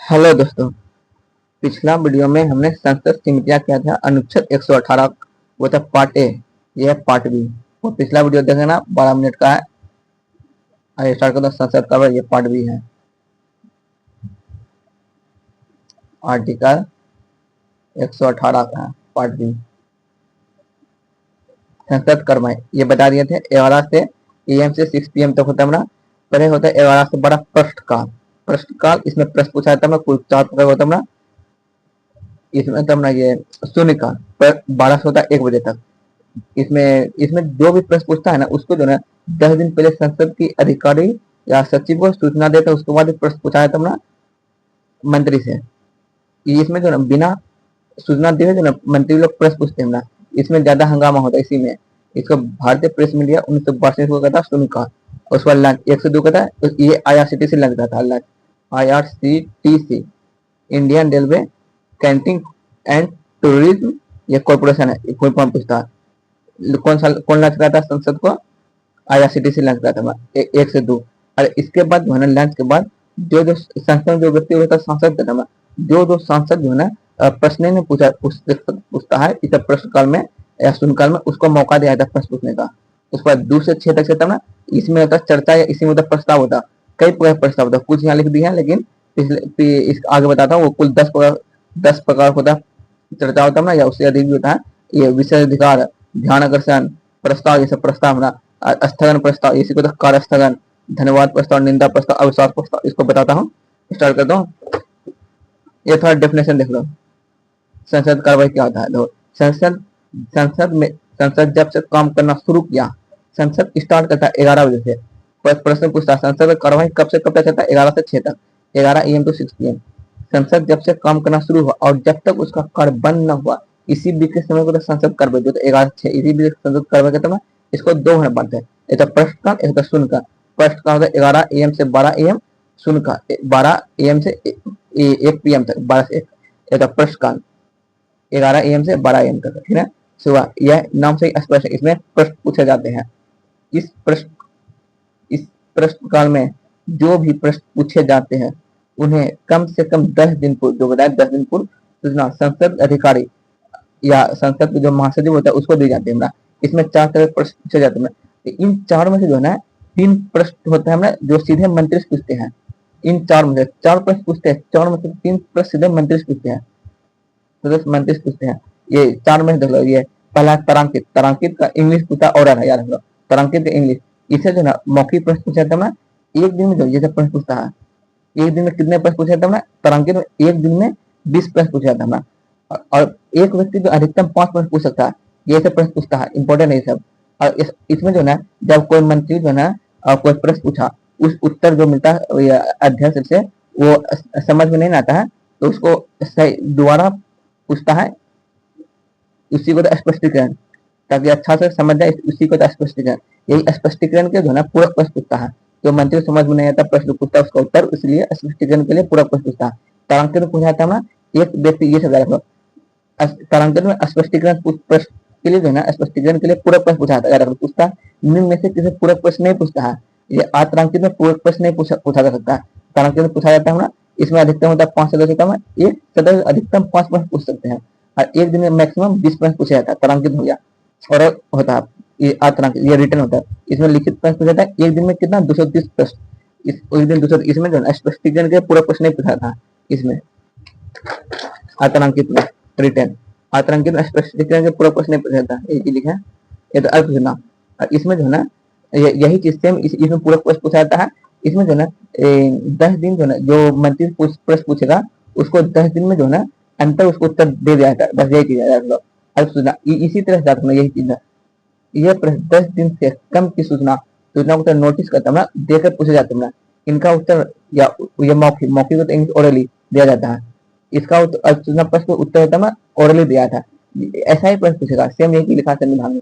Hello दोस्तों। पिछला video में हमने संसद समितियां किया था अनुच्छेद 118, वो था पार्ट ए। यह है पार्ट बी। वो पिछला वीडियो देखना 12 मिनट का है। आइए स्टार्ट करते हैं। संसद का ये पार्ट बी है। आर्टिकल 118 का है पार्ट बी। संसद कर्मय ये बता दिए थे 11 से AM से 6 PM तक होता है ना। पहले होता है 11 से 12 प्रश्नकाल। प्रश्नकाल इसमें प्रश्न पूछा जाता है कुल 4 प्रकार होता है ना। इसमें तब ना ये शून्यकाल 12 से होता है 1 बजे तक। इसमें इसमें जो भी प्रश्न पूछता है ना उसको जो है 10 दिन पहले संसद की अधिकारी या सचिव को सूचना देता है। उसके बाद प्रश्न पूछा जाता है ना मंत्री से। इसमें जो ना बिना सूचना दिए जो ना मंत्री लोग प्रश्न पूछते हैं ना, इसमें ज्यादा हंगामा होता है। इसी में इसको भारतीय प्रेस मीडिया 1962 को कहता है शून्यकाल। उसके बाद लंच 102 कहता है, तो ये IRCTC लगता था। Lunch IRCTC Indian railway canteen and tourism ये कॉर्पोरेशन है। कोई कौन पूछता है कौन लंच कराता है संसद को? IRCTC लंच कराता था 1 से 2। और इसके बाद जो है ना लंच के बाद जो संसद में जो व्यक्ति होता है सांसद का ना, जो सांसद जो है ना प्रश्न ने पूछता है इस प्रश्नकाल में या शून्यकाल में, उसको मौका दिया जाता है प्रश्न पूछने का। उसके बाद 2 से 6 तक से ना इसमें होता है चर्चा या इसी में होता प्रस्ताव होता। कई प्रकार प्रस्ताव होता, कुछ यहाँ लिख दिया है लेकिन इस आगे बताता हूँ। वो कुल 10 प्रकार होता चर्चा होता है ना, या उससे अधिक भी होता है। ये विशेष अधिकार, ध्यान आकर्षण प्रस्ताव, ये सब प्रस्ताव ना, स्थगन प्रस्ताव, इसी को तो कार्य स्थगन, धन्यवाद प्रस्ताव, निंदा प्रस्ताव, अविश्वास प्रस्ताव, इसको बताता हूँ। स्टार्ट करता हूँ। ये थोड़ा डेफिनेशन देख लो। संसद कार्रवाई क्या होता है? लो, संसद जब से काम करना शुरू किया, संसद स्टार्ट करता है 11 बजे से। प्रश्न पूछता है संसद में कार्रवाई कब से कब तक चलता है? 11 से 6 तक, 11 AM to 6 PM। संसद जब से काम करना शुरू हुआ और जब तक उसका कार्य बंद न हुआ, इसी बीच के समय को तो संसद कार्रवाई, जो 11 से 6 इसी बीच संसद कार्रवाई कहते हैं। इसको 2 भाग बांटते हैं, एक तो प्रश्नकाल, एक तो शून्यकाल। प्रश्नकाल होता है 11 AM से 12 AM, शून्यकाल 12 AM से 1 PM तक, 12 से 1। एक तो प्रश्नकाल 11 AM से 12 AM तक, ठीक है सुबह। यह नाम से स्पष्ट है, इसमें प्रश्न पूछे जाते हैं। इस प्रश्नकाल में जो भी प्रश्न पूछे जाते हैं उन्हें कम से कम 10 दिन पूर्व, जो बताया 10 दिन पूर्व सूचना संसद अधिकारी या संसद के जो महासचिव होता है उसको दी जाती है। इसमें 4 तरह के प्रश्न पूछे जाते हैं। इन 4 में से जो है ना 3 प्रश्न होते हैं जो सीधे मंत्री से पूछते हैं। इन 4 में से 4 प्रश्न पूछते हैं, 4 में से 3 प्रश्न सीधे मंत्री से पूछते हैं, तो मंत्री से पूछते हैं। ये 4 में देख लो। ये पहला तारांकित, तारांकित का इंग्लिश पूछा ऑर्डर है, याद रख लो। तारांकित इंग्लिश, इसे जो ना मौखिक प्रश्न पूछा जाता है ना। एक दिन में जो ये प्रश्न पूछता है, एक दिन में कितने प्रश्न पूछे जाते हैं? तारांकित में एक दिन में 20 प्रश्न पूछे जाता है। और एक व्यक्ति जो अधिकतम 5 प्रश्न पूछ सकता है, ये सब प्रश्न पूछता है। इंपॉर्टेंट है ये सब। और इसमें जो है जब कोई मंत्री जो है कोई प्रश्न पूछा, उस उत्तर जो मिलता है अध्यक्ष से वो समझ में नहीं आता है, तो उसको दोबारा पूछता है, उसी को तो स्पष्टीकरण, ताकि अच्छा से समझ जाए, उसी को तो स्पष्टीकरण। यही स्पष्टीकरण के जो है पूरक प्रश्न पूछता है। जो मंत्री समझ में नहीं आता प्रश्न पूछता है उसका उत्तर, इसलिए स्पष्टीकरण के लिए पूरक प्रश्न पूछता है। तारांकित में पूछा जाता है ना, एक व्यक्ति ये सब रखो। तारांकित में स्पष्टीकरण प्रश्न के लिए जो है ना, स्पष्टीकरण के लिए पूरक प्रश्न पूछा जाता है। पूछता निम्न में से किसी पूरक प्रश्न नहीं पूछता है। ये तारांकित में पूरक प्रश्न नहीं पूछा जा सकता है। तारांकित में पूछा जाता है ना, इसमें अधिकतम होता है 5 सदस्य का, एक सदस्य अधिकतम 5 प्रश्न पूछ सकते हैं। और एक दिन में मैक्सिमम 20 प्रश्न पूछा जाता है। तारांकित हो गया। और होता है ये आतंक, ये रिटर्न होता है। इसमें लिखित प्रश्न पूछा जाता है एक दिन में कितना 230 प्रश्न। एक दिन 200, इसमें जो है स्पष्टीकरण के पूरा प्रश्न नहीं पूछा था। इसमें आतंकित में रिटर्न, आतंकित में स्पष्टीकरण के पूरा प्रश्न नहीं पूछा था। ये लिखा है, ये तो अर्थ सुना। इसमें जो है ना यही चीज सेम इसमें पूरा प्रश्न पूछा जाता है। इसमें जो है ना 10 दिन जो है जो मंत्री प्रश्न पूछेगा उसको 10 दिन में जो है ना अंतर उसको उत्तर दे दिया जाता है। बस यही चीज है। अर्थ सुना इसी तरह से जाता है, यही चीज है। यह प्रश्न 10 दिन से कम की सूचना को तो नोटिस करता है देकर पूछे जाते हैं। इनका उत्तर या ये मौखिक को तो इंग्लिश ओरली दिया जाता है। इसका सूचना प्रश्न उत्तर होता है ओरली दिया था। ऐसा ही प्रश्न पूछेगा, सेम यही लिखा संविधान में।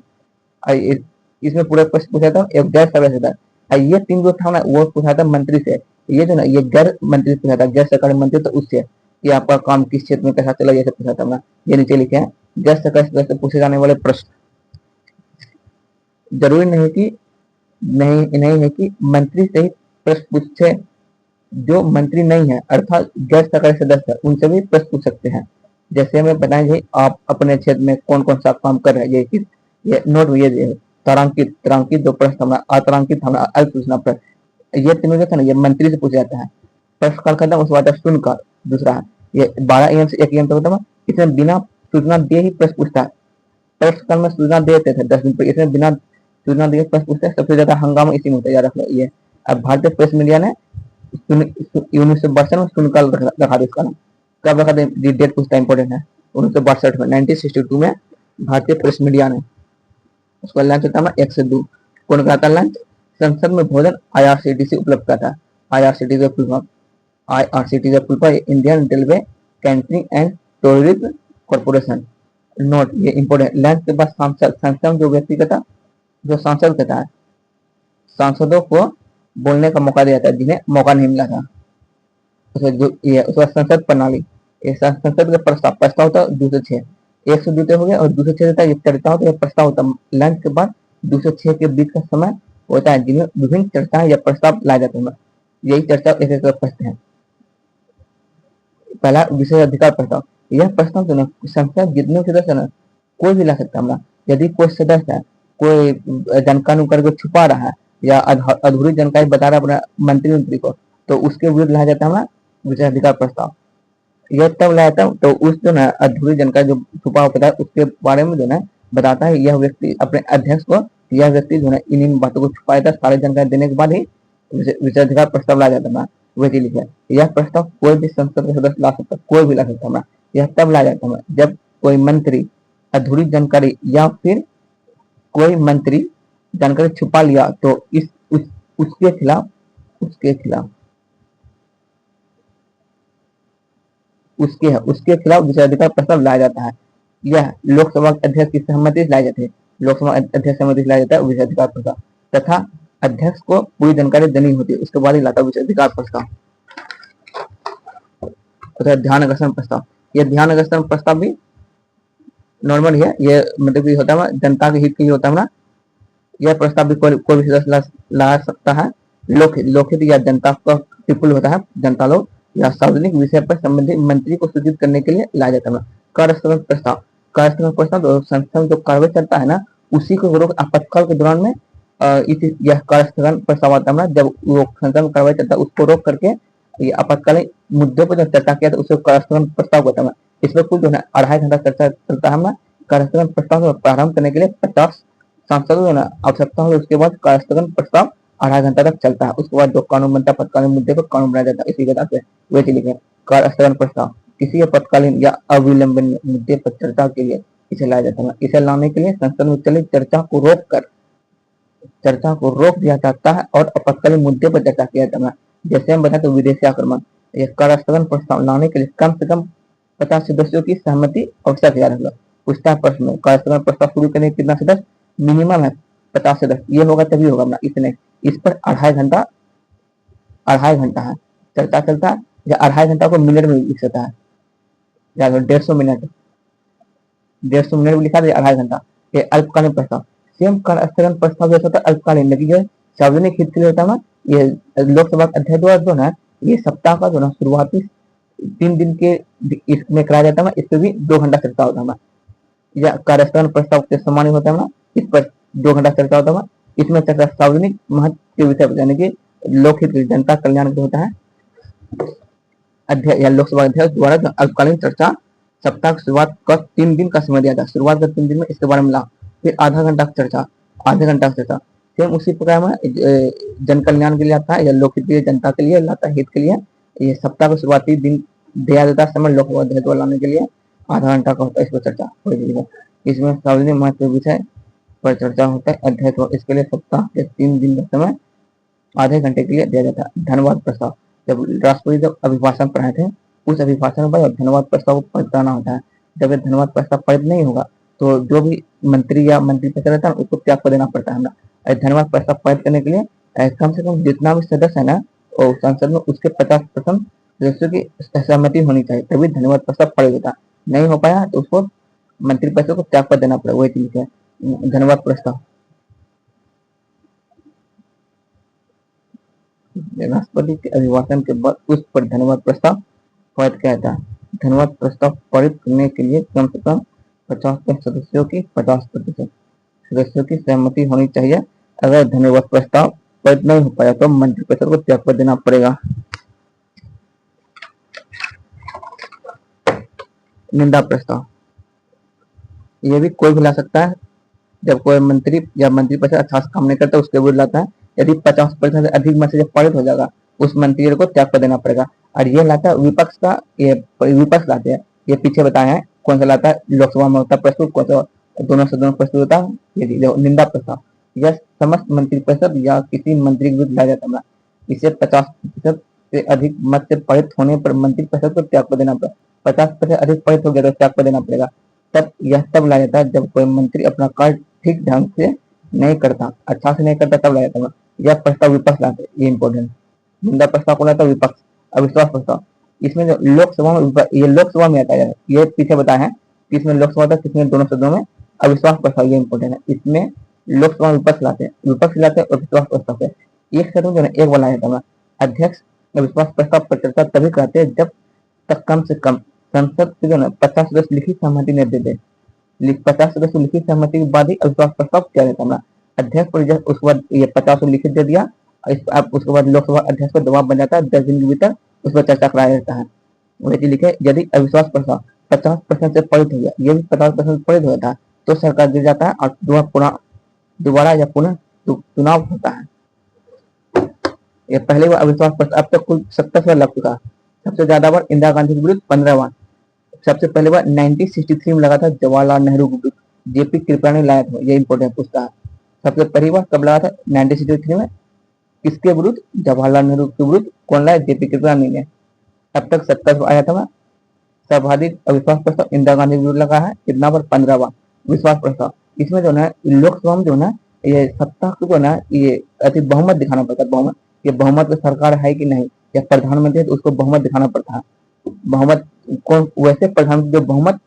इसमें पूरा प्रश्न पूछा था एक गैर सरकारी था। ये 3 जो था ना वो पूछा था मंत्री से। ये जो ना ये गैर मंत्री पूछा था, गैर सरकारी मंत्री, तो उससे कि आपका काम किस क्षेत्र में कैसा चला, ये सब पूछा था। ये नीचे लिखे हैं गैर सरकारी से पूछे जाने वाले प्रश्न। जरूरी नहीं है कि मंत्री से ही प्रश्न पूछे जो मंत्री नहीं है अर्थात गैर सरकारी सदस्य है उनसे भी प्रश्न पूछ सकते हैं। जैसे हमें बताएंगे आप अपने क्षेत्र में कौन कौन सा काम कर रहे हैं, ये नोट ये तारांकित तारांकित जो प्रश्न हमारा अतारांकित हमारा अल्प सूचना प्रश्न, ये तीनों जो था ना ये मंत्री से पूछा जाता है। प्रश्न काल खत्म, उसके बाद शून्यकाल दूसरा है, ये 12 AM से 1 AM तक होता है। इसमें बिना सूचना दिए ही प्रश्न पूछता है। प्रश्न काल में सूचना देते थे 10 दिन पर, इसमें बिना सूचना दिए प्रश्न पूछते हैं। सबसे ज्यादा हंगामा इसी में होता है, याद रखना ये। अब भारतीय प्रेस मीडिया ने 1962 में शून्यकाल रखा था इसका नाम। कब रखा था, डेट पूछता इंपॉर्टेंट है। 1962 में 1962 में भारतीय प्रेस मीडिया ने, उसका लंच होता है 1 से 2। कौन कराता लंच? संसद में भोजन IRCTC उपलब्ध करता है। IRCTC Indian railway canteen and tourism corporation. Note ये इंपॉर्टेंट, लंच के बाद संसद जो व्यक्ति कहता, जो सांसद कहता है, सांसदों को बोलने का मौका दिया जाता है जिन्हें मौका नहीं मिला था। उसका संसद प्रणाली, संसद का प्रस्ताव होता है 2 से 6, 1 से 2 हो गया और 2 से 6 देता है, ये चर्चा होता है, प्रस्ताव होता है। लंच के बाद 2 से 6 के बीच का समय होता है जिनमें विभिन्न चर्चाएं या प्रस्ताव लाए जाते हैं। यही चर्चा एक एक प्रश्न है। पहला विशेष अधिकार प्रस्ताव, यह प्रस्ताव जो ना संसद जितने सदस्य ना कोई भी ला सकता है। यदि कोई सदस्य है कोई जानकारी करके छुपा रहा है या अधूरी जानकारी बता रहा है अपना मंत्री को, तो उसके विरुद्ध लाया जाता है विशेष अधिकार प्रस्ताव। यह तब लाया जाता है तो उस जो ना अधूरी जानकारी जो छुपा होता है उसके बारे में जो ना बताता है यह व्यक्ति अपने अध्यक्ष को, यह व्यक्ति जो है इन बातों को छुपाया था। सारी जानकारी देने के बाद ही विशेष अधिकार प्रस्ताव लाया जाता है। वही लिखा है, यह प्रस्ताव कोई भी संसद का सदस्य ला सकता, कोई भी ला सकता है। यह तब लाया जाता है जब कोई मंत्री अधूरी जानकारी या फिर कोई मंत्री जानकारी छुपा लिया तो उसके खिलाफ विशेष अधिकार प्रस्ताव लाया जाता है। यह लोकसभा अध्यक्ष की सहमति से लाए जाते हैं। लोकसभा अध्यक्ष सहमति से लाया जाता है विशेष अधिकार प्रस्ताव, तथा अध्यक्ष को पूरी जानकारी देनी होती है, उसके बाद ही लाता है विशेष अधिकार प्रस्ताव। ध्यान आकर्षण प्रस्ताव, यह ध्यान आकर्षण प्रस्ताव भी नॉर्मल है, ये मतलब कि होता है जनता के हित के लिए होता है। यह प्रस्ताव भी कोई भी सदस्य ला सकता है। लोकहित या जनता का टिप्पणी होता है, जनता लोग या सार्वजनिक विषय पर संबंधित मंत्री को सूचित करने के लिए लाया जाता है। कार्यस्थगन प्रस्ताव, कार्यस्थगन प्रस्ताव संसद जो कार्य चलता है ना उसी को रोक आपातकाल के दौरान में यह कार्यस्थगन प्रस्ताव आता है। जब वो संसद में कार्रवाई चलता है उसको रोक करके ये आपातकालीन मुद्दों पर जो चर्चा किया था उसको कार्यस्थगन प्रस्ताव कहता है। इसमें कुल जो है 2.5 घंटा चर्चा चलता है। कार्यस्थगन प्रस्ताव प्रारंभ करने के लिए 50 सांसदों जो आवश्यकता हो, उसके बाद कार्यस्थगन प्रस्ताव 2.5 घंटा तक चलता है। उसके बाद जो कानून बनता है आपातकालीन मुद्दे पर कानून बनाया जाता है। इसी के साथ वैसे लिखे कार्यस्थगन प्रस्ताव किसी आपातकालीन या अविलंबनीय मुद्दे पर चर्चा के लिए इसे लाया जाता है। इसे लाने के लिए संसद में चलित चर्चा को रोक दिया जाता है और आपातकालीन मुद्दे पर चर्चा किया जाता है। जैसे हम बताए तो विदेशी आक्रमण, यह कार्यस्थगन प्रस्ताव लाने के लिए कम से कम 50 सदस्यों की सहमति आवश्यक है। पूछता है प्रश्न में कार्यस्थगन प्रस्ताव शुरू करने के कितना सदस्य मिनिमम है 50 सदस्य, ये होगा तभी होगा। इसने इस पर 2.5 घंटा है चर्चा चलता है, या 2.5 घंटा को मिनट में लिख सकता है, या 150 मिनट भी लिखा था 2.5 घंटा। ये अल्पकालीन प्रस्ताव, सेम कार्यस्थगन प्रस्ताव जैसा होता है अल्पकालीन, लेकिन जो सार्वजनिक हित के लिए होता है ये लोकसभा अध्यक्ष द्वारा जो है ये सप्ताह का जो है शुरुआती 3 दिन के इसमें कराया जाता है। इस पर भी 2 घंटा चर्चा होता है। या कार्यस्थगन प्रस्ताव के समान होता है, इस पर 2 घंटा चर्चा होता है। इसमें चर्चा सार्वजनिक महत्व के विषय पर, यानी कि लोकहित जनता कल्याण के होता है। अध्यक्ष या लोकसभा अध्यक्ष द्वारा अल्पकालीन चर्चा सप्ताह की शुरुआत का 3 दिन का समय दिया था। शुरुआत का 3 दिन में इसके बारे में ला, फिर आधा घंटा चर्चा, सेम उसी प्रकार में जन कल्याण के लिए आता है या लोकहित के लिए, जनता के लिए लाता है, हित के लिए। ये सप्ताह का शुरुआती दिन दिया जाता है समय लोकसभा अध्यक्ष द्वारा लाने के लिए, आधा घंटा का होता है। इस पर चर्चा इसमें सार्वजनिक महत्व विषय पर चर्चा होता है। अध्यक्ष इसके लिए सप्ताह के 3 दिन का समय आधे घंटे के लिए दिया जाता है। धन्यवाद प्रस्ताव, जब राष्ट्रपति जब अभिभाषण पढ़ाए थे उस अभिभाषण पर धन्यवाद प्रस्ताव पढ़ाना होता है। जब ये धन्यवाद प्रस्ताव पारित नहीं होगा तो जो भी मंत्री या मंत्री पद रहता है उसको त्याग कर देना पड़ता है। धन्यवाद प्रस्ताव पारित करने के लिए कम से कम जितना भी सदस्य है ना और संसद में उसके 50% सदस्यों की सहमति होनी चाहिए, तभी धन्यवाद प्रस्ताव पारित होता है। नहीं हो पाया तो उसको मंत्री पद को त्याग कर देना पड़ेगा। वही चीज है धन्यवाद प्रस्ताव। राष्ट्रपति के अभिभाषण के बाद उस पर धन्यवाद प्रस्ताव पारित किया था। धन्यवाद प्रस्ताव पारित करने के लिए कम से कम 50% सदस्यों की सहमति होनी चाहिए। अगर धन्यवाद प्रस्ताव पारित नहीं हो पाया तो मंत्रिपरिषद को त्यागपत्र देना पड़ेगा। निंदा प्रस्ताव, ये भी कोई भी ला सकता है। जब कोई मंत्री या मंत्रिपरिषद अच्छा से काम नहीं करता उसके विरुद्ध लाता है। यदि 50% से अधिक मत से जब पारित हो जाएगा उस मंत्री को त्यागपत्र देना पड़ेगा। और ये लाता है विपक्ष का, ये विपक्ष लाते हैं। ये पीछे बताए हैं कौन सा लाता है, लोकसभा में होता है प्रस्तुत, कौन सा दोनों सदनों में प्रस्तुत होता है। ये निंदा प्रस्ताव, यह समस्त मंत्रिपरिषद या किसी मंत्री के विरुद्ध लाया जाता है। इसे 50% से अधिक मत से पारित होने पर मंत्रिपरिषद को त्यागपत्र देना पड़ेगा। 50% अधिक पारित हो गया तो त्यागपत्र देना पड़ेगा। तब लाया जाता है जब कोई मंत्री अपना कार्य ठीक ढंग से नहीं करता, अच्छा से नहीं करता, तब लाया जाता है। यह प्रस्ताव विपक्ष लाते, ये इंपॉर्टेंट। निंदा प्रस्ताव को लाता विपक्ष। अविश्वास प्रस्ताव, इसमें जो लोकसभा में, ये लोकसभा में आता है, ये पीछे बताया है किसमें लोकसभा था किसमें दोनों सदनों में। अविश्वास प्रस्ताव ये इंपॉर्टेंट है, इसमें लोकसभा में विपक्ष लाते हैं, अविश्वास प्रस्ताव से। एक सदन जो है एक बार लाया जाता है। अध्यक्ष अविश्वास प्रस्ताव पर चर्चा तभी कराते हैं जब तक कम से कम संसद के जो है 50 सदस्य लिखित सहमति नहीं देते। 50 सदस्य लिखित सहमति के बाद ही अविश्वास प्रस्ताव किया जाता है। अध्यक्ष पर जब उसके बाद ये 50 लिखित दे दिया, उसके बाद लोकसभा अध्यक्ष पर दबाव बन जाता है, 10 दिन के भीतर उस पर चर्चा कराया जाता है। वैसे लिखे यदि अविश्वास प्रस्ताव 50% से पारित हो गया, ये भी 50% पारित हुआ था, तो सरकार गिर जाता है और दोबारा या पुनः चुनाव होता है। ये पहले बार अविश्वास प्रस्ताव अब तक कुल 70 बार लग चुका। सबसे ज्यादा बार इंदिरा गांधी के विरुद्ध 15 बार। सबसे पहले बार 1963 में लगा था जवाहरलाल नेहरू के विरुद्ध, जेपी कृपलानी लाया था, ये इंपॉर्टेंट पूछता है। सबसे पहली बार कब लगा था 1963 में, किसके विरुद्ध, जवाहरलाल नेहरू के विरुद्ध। कौन लाया, जेपी कृपलानी ने। अब तक 70 बार आया था। सर्वाधिक अविश्वास प्रस्ताव इंदिरा गांधी के विरुद्ध लगा है, कितना बार, 15 बार विश्वास प्रस्ताव। इसमें जो है लोकसभा में जो है ये सत्ता को जो है ये अधिक बहुमत दिखाना पड़ता है। बहुमत, ये बहुमत की सरकार है कि नहीं, या प्रधानमंत्री है तो उसको बहुमत दिखाना पड़ता है। बहुमत कौन, वैसे प्रधानमंत्री जो बहुमत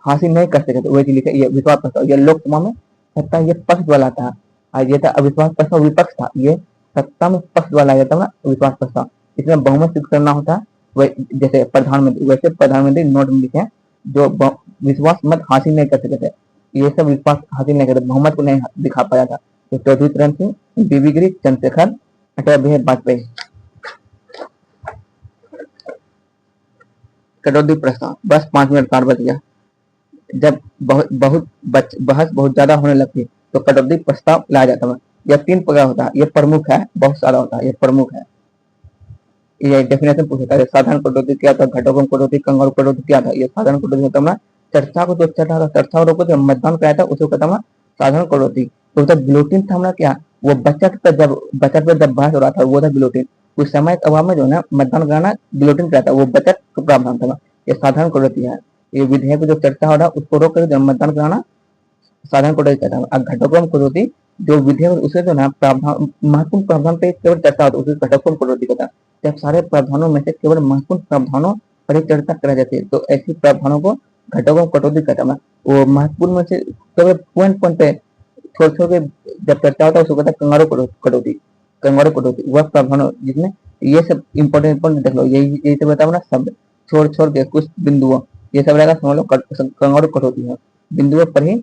हासिल नहीं कर सके थे वही लिखे ये विश्वास प्रस्ताव। ये लोकसभा में सत्ता ये पक्ष वाला था, और ये था अविश्वास प्रस्ताव विपक्ष था। ये सत्ता में पक्ष वाला आया था ना विश्वास प्रस्ताव। इसमें बहुमत सिद्ध करना होता है, जैसे प्रधानमंत्री, वैसे प्रधानमंत्री नोट में लिखे जो विश्वास मत हासिल नहीं कर सके थे, ये सब विश्वास हासिल नहीं करते, बहुमत को नहीं दिखा पाया था। तो चौधरी चरण सिंह, बीबी गिरी, चंद्रशेखर, अटल बिहारी वाजपेयी। कटौती प्रस्ताव, बस 5 मिनट कार बच गया। जब बहस बहुत ज्यादा होने लगती तो कटौती प्रस्ताव लाया जाता है। यह 3 प्रकार होता है, ये प्रमुख है, बहुत सारा होता है, ये प्रमुख है। ये डेफिनेशन पूछता है, साधारण कटौती क्या था, घटकों कटौती, कंगारू कटौती क्या था। ये साधारण कटौती होता है चर्चा को, तो चर्चा और जब मतदान कराया था उसको कहता है साधारण कटौती। तो जब गिलोटिन था हमारा क्या, वो बजट पर जब बहस हो रहा था वो था गिलोटिन। उस समय के अभाव में जो है मतदान कराना गिलोटिन कराता, वो बजट का प्रावधान था। ये साधारण कटौती है। ये विधेयक जो चर्चा हो रहा है उसको रोक कर मतदान कराना साधारण कटौती कहता है। और घटकों कटौती जो विधेयक उसे जो है प्रावधान, महत्वपूर्ण प्रावधान पे केवल चर्चा होती है उसे घटकों कटौती कहता है। जब सारे प्रावधानों में से केवल महत्वपूर्ण प्रावधानों पर चर्चा कराई जाती है तो ऐसी प्रावधानों को घटकों कटौती कहता है। वो महत्वपूर्ण में से केवल पॉइंट पे छोड़ छोड़ के जब चर्चा होता है उसको कहता है कंगारू कटौती। कंगारू कटौती वह प्रावधानों जिसमें ये सब इंपॉर्टेंट देख लो, यही सब बताओ ना, शब्द छोड़ छोड़ के कुछ बिंदुओं, ये सब रहेगा, समझ लो कंगारू कटौती है। बिंदुओं पर ही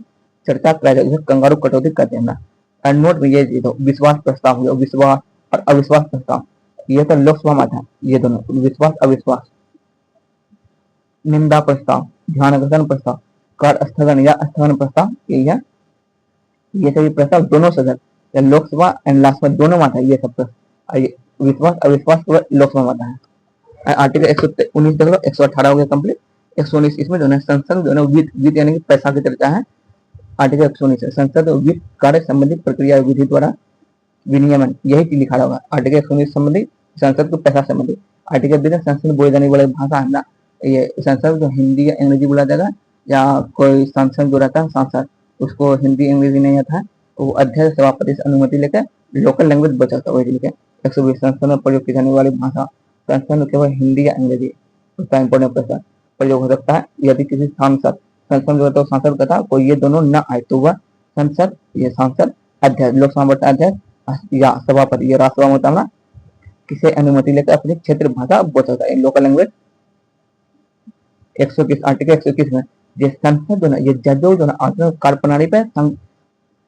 चर्चा कराई जाती है, कंगारू कटौती कहते हैं ना। और नोट में ये दो विश्वास प्रस्ताव हो, विश्वास और अविश्वास प्रस्ताव, ये तो लोकसभा में था, ये दोनों विश्वास अविश्वास। निंदा प्रस्ताव, ध्यानाकर्षण प्रस्ताव, कार्य स्थगन या स्थगन प्रस्ताव, यही है। ये सभी प्रस्ताव दोनों सदन या लोकसभा एंड लास्ट में दोनों में आता है। ये सब विश्वास अविश्वास लोकसभा में आता है। आर्टिकल 119 देख लो, 118 हो गया कंप्लीट। 119 इसमें जो है संसद जो है वित्त यानी कि पैसा की चर्चा है। आर्टिकल 119 संसद वित्त कार्य संबंधी प्रक्रिया विधि द्वारा विनियमन, यही चीज लिखा होगा। आर्टिकल 119 संबंधी संसद को पैसा संबंधी। आर्टिकल 20 संसद में बोले जाने वाली भाषा है ना, ये संसद जो हिंदी या अंग्रेजी बोला जाएगा, या कोई सांसद जो रहता है सांसद उसको हिंदी अंग्रेजी नहीं आता है, वो अध्यक्ष सभापति से अनुमति लेकर लोकल लैंग्वेज बचाता है। वही लिखे 120 संसद में प्रयोग की जाने वाली भाषा, संसद में केवल हिंदी या अंग्रेजी उसका इंपोर्टेंट प्रश्न प्रयोग हो सकता है। यदि किसी सांसद संसद जो है सांसद का था कोई ये दोनों न आए तो वह संसद, ये सांसद, अध्यक्ष लोकसभा अध्यक्ष या सभापति, ये राष्ट्रसभा में होता है ना, किसे अनुमति लेकर अपनी क्षेत्र भाषा बोल सकता है इन लोकल लैंग्वेज। 121 आर्टिकल 121 में ये संसद जो ना ये जजों जो ना आसन कार्य प्रणाली पे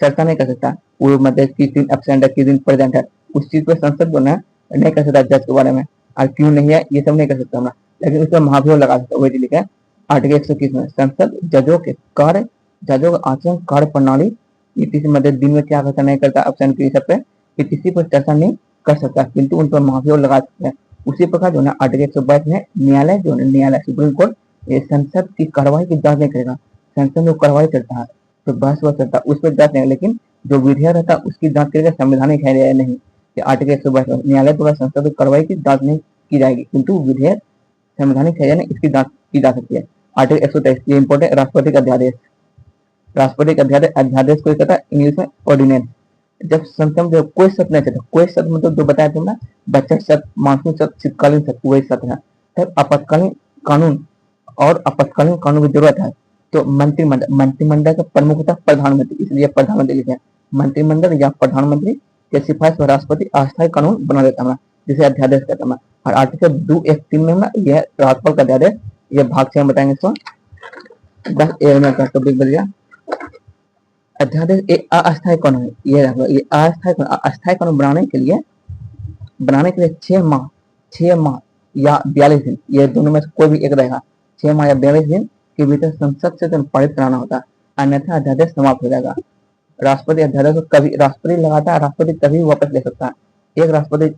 चर्चा नहीं कर सकता। वो मतलब किस दिन एब्सेंट है किस दिन प्रेजेंट है उस चीज पे संसद जो ना नहीं कर सकता जज के बारे में और क्यों नहीं है ये सब नहीं कर सकता ना, लेकिन उसमें महाभियोग लगा सकता। वही लिखा है आर्टिकल 121 में संसद जजों के कार्य जजों का आचरण कार्य प्रणाली नीति से मदद दिन में क्या करता नहीं करता एब्सेंट की सब पे किसी पर चर्चा नहीं कर सकता किंतु उन पर महाभियोग लगा सकते हैं। उसी प्रकार जो ना आर्टिकल 122 में न्यायालय जो न्यायालय सुप्रीम कोर्ट ये संसद की कार्रवाई की जांच नहीं करेगा। संसद में कार्रवाई चलता है तो बहस हुआ चलता है उस पर जांच नहीं, लेकिन जो विधेयक रहता है उसकी जांच करेगा संवैधानिक है नहीं। आर्टिकल 122 न्यायालय द्वारा संसद की कार्रवाई की जांच नहीं की जाएगी किंतु विधेयक संवैधानिक है या नहीं इसकी जांच की जा सकती है। आर्टिकल 123 ये इंपॉर्टेंट राष्ट्रपति का अध्यादेश। राष्ट्रपति का अध्यादेश को कहता है इंग्लिश में ऑर्डिनेंस। जब संसद में कोई शब्द नहीं चलता कोई शब्द मतलब जो बताया तुमने बचत शब्द मानसून शब्द शीतकालीन शब्द वही शब्द है तब आपातकालीन कानून और आपातकालीन कानून की जरूरत है तो मंत्रिमंडल का प्रमुख होता है प्रधानमंत्री इसलिए प्रधानमंत्री लिखे मंत्रिमंडल या प्रधानमंत्री के सिफारिश पर राष्ट्रपति अस्थायी कानून बना देता है जिसे अध्यादेश कहता है। और आर्टिकल 213 में ना यह राज्यपाल का अध्यादेश ये भाग से हम बताएंगे इसको 10 में का टॉपिक बन गया। अध्यादेश एक अस्थायी कानून है ये अस्थायी कानून बनाने के लिए 6 माह या 42 दिन ये दोनों में से कोई भी एक रहेगा 6 माह या 42 दिन के भीतर संसद से पारित कराना होता है अन्यथा अध्यादेश समाप्त हो जाएगा। राष्ट्रपति अध्यादेश को कभी राष्ट्रपति लगाता है राष्ट्रपति तभी वापस ले सकता है। एक राष्ट्रपति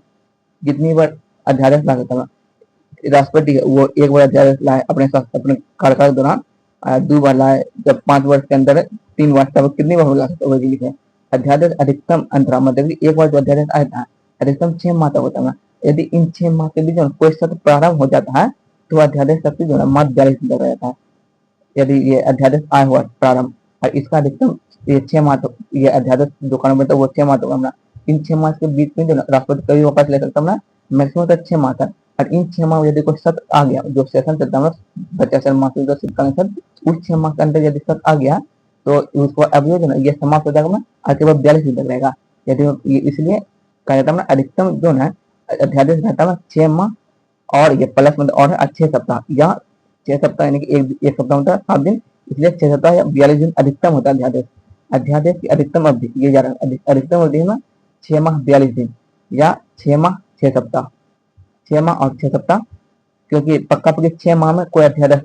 जितनी बार अध्यादेश ला सकता है राष्ट्रपति वो एक बार अध्यादेश लाए अपने कार्यकाल के दौरान 2 बार लाए जब 5 वर्ष के अंदर 3 वर्ष तक कितनी बार ला सकता है लिखे। अध्यादेश अधिकतम अंतराल मतलब एक बार जो अध्यादेश आता है अधिकतम 6 माह तक होता है। यदि इन 6 माह के बीच कोई सत्र प्रारंभ हो जाता है तो अध्यादेश शक्ति जो है मात्र 42 दिन तक रहता है। यदि ये अध्यादेश आया हुआ प्रारंभ और इसका अधिकतम ये 6 माह तक ये अध्यादेश जो कानून बनता है वो 6 माह तक हमला इन 6 माह के बीच में जो राष्ट्रपति कभी वापस ले सकता है मैक्सिमम तक 6 माह तक। और इन 6 माह यदि कोई सत्र आ गया जो सेशन चलता है बच्चा मासिक उस 6 माह के अंदर यदि सत्र आ गया तो उसको अब ये समाप्त हो जाएगा और केवल 42 दिन तक रहेगा। यदि इसलिए कहा जाता है अधिकतम जो है अध्यादेश रहता है 6 माह और ये प्लस मतलब और 6 सप्ताह या 6 सप्ताह यानी कि एक सप्ताह होता है 7 दिन इसलिए 6 सप्ताह या 42 दिन अधिकतम होता है अध्यादेश। अध्यादेश की अधिकतम अवधि ये जा रहा है अधिकतम अवधि में 6 माह 42 दिन या 6 माह 6 सप्ताह 6 माह और 6 सप्ताह क्योंकि पक्का पक्की 6 माह में कोई अध्यादेश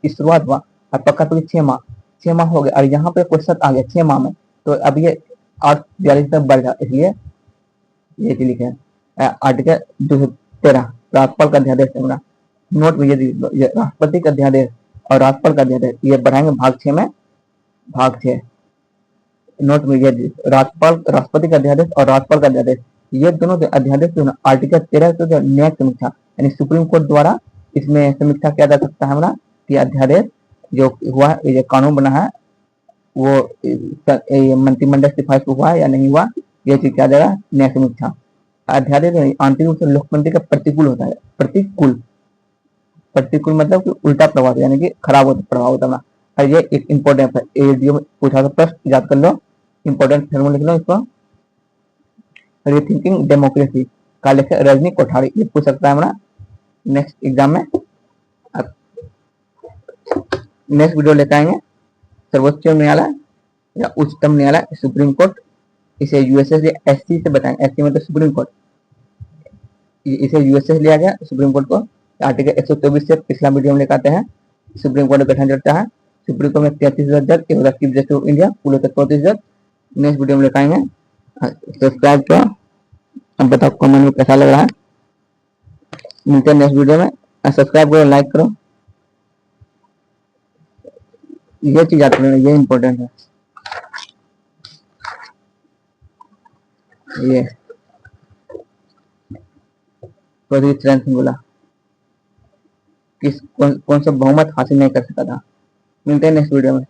की शुरुआत हुआ और पक्का पक्की 6 माह हो गए और यहाँ पे कोई सत्र आ गया 6 माह में तो अब ये 8 42 तक बढ़ जाए इसलिए ये लिखे आर्टिकल 213 राज्यपाल का अध्यादेश है नोट में यदि राष्ट्रपति का अध्यादेश और राज्यपाल का अध्यादेश ये बढ़ाएंगे भाग 6 में भाग 6 नोट में यदि राष्ट्रपति का अध्यादेश और राज्यपाल का अध्यादेश ये दोनों अध्यादेश जो आर्टिकल 13 से जो न्यायिक समीक्षा यानी सुप्रीम कोर्ट द्वारा इसमें समीक्षा किया जा सकता है हमारा कि अध्यादेश जो हुआ ये कानून बना है वो मंत्रिमंडल सिफारिश हुआ है या नहीं हुआ ये चीज किया जाएगा न्याय समीक्षा। अध्यादेश आंतरिक रूप से लोकतंत्र का प्रतिकूल होता है प्रतिकूल मतलब कि उल्टा प्रभाव यानी कि खराब प्रभाव होता है। और ये एक इम्पोर्टेंट है वीडियो में पूछा था प्रश्न याद कर लो इम्पोर्टेंट फॉर्मूला लिख लो इसको रीथिंकिंग डेमोक्रेसी का लेखक रजनी कोठारी ये पूछ सकता है हमारा नेक्स्ट एग्जाम में। नेक्स्ट वीडियो लेकर आएंगे सर्वोच्च न्यायालय या उच्चतम न्यायालय सुप्रीम कोर्ट इसे यूएसए से एससी से बताएंगे एससी मतलब सुप्रीम कोर्ट इसे यूएसए से लिया गया सुप्रीम कोर्ट को आर्टिकल 124 से पिछला वीडियो में लेकर आते हैं सुप्रीम कोर्ट का गठन करता है सुप्रीम कोर्ट में 33 जज एक चीफ जस्टिस ऑफ इंडिया पूरे 34 जज। नेक्स्ट वीडियो में लेकर आएंगे सब्सक्राइब करो अब बताओ कमेंट में कैसा लग रहा है मिलते हैं नेक्स्ट वीडियो में सब्सक्राइब करो लाइक करो ये चीज याद रखना ये इंपॉर्टेंट है। ये बोला कौन सा बहुमत हासिल नहीं कर सका था। मिलते हैं नेक्स्ट वीडियो में।